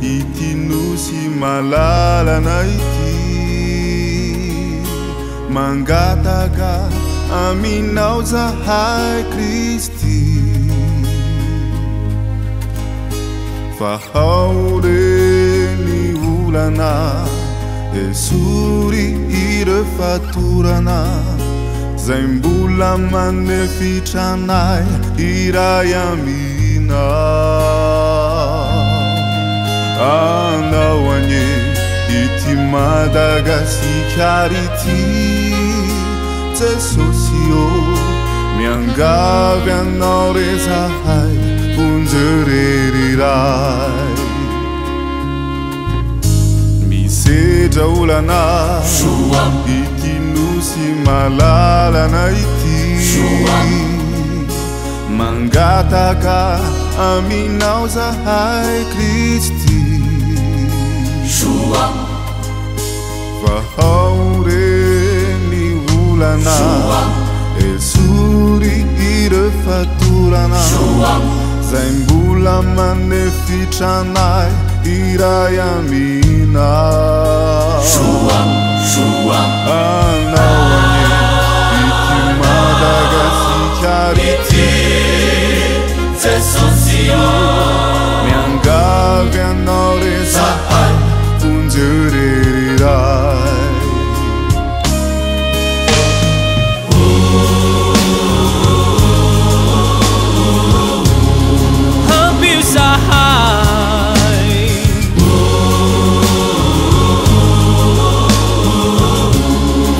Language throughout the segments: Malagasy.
ity Nosy malalanay ity Mangataka Aminao zahay Kristy Vahao reny olana Esory ireo fatorana zay mbola manefitra anay hiray anao anie ity Madagasikara ity Jesosy Miangavy Anao re zahay Vonjeo reraky Misedra olana ity Nosy malalanay ity Mangataka Aminao zahay Kristy Vahao reny olana Esory ireo fatorana zay mbola manefitra anay hiray anao anie ity Madagasikara ity Jesosy Miangavy Anao re zahay Vonjeo reraky Ampio zahay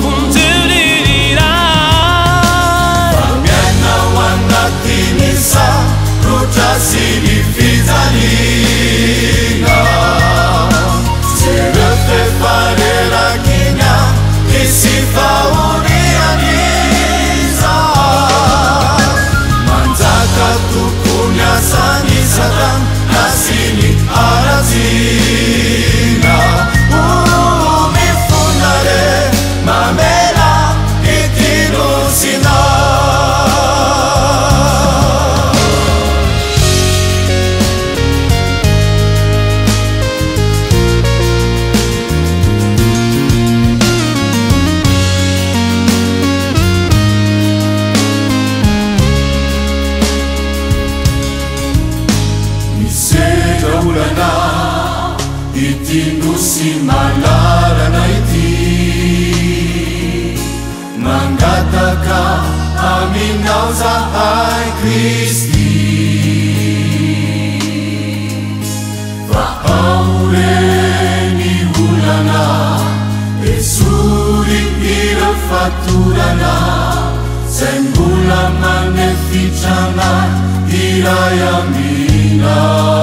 Vonjeo reraky miaina anatin'ny sarotra sy ny fijaliana Jereo reraky Kristy faorianiza manjaka tokony asan'ny nasin'ny arazina mifona re Mamelà ity Nosinay ity Nosy malalanay ity Mangataka Aminao zahay Kristy Vahao reny olana Esory ireo fatorana zay mbola manefitra anay hiray aminao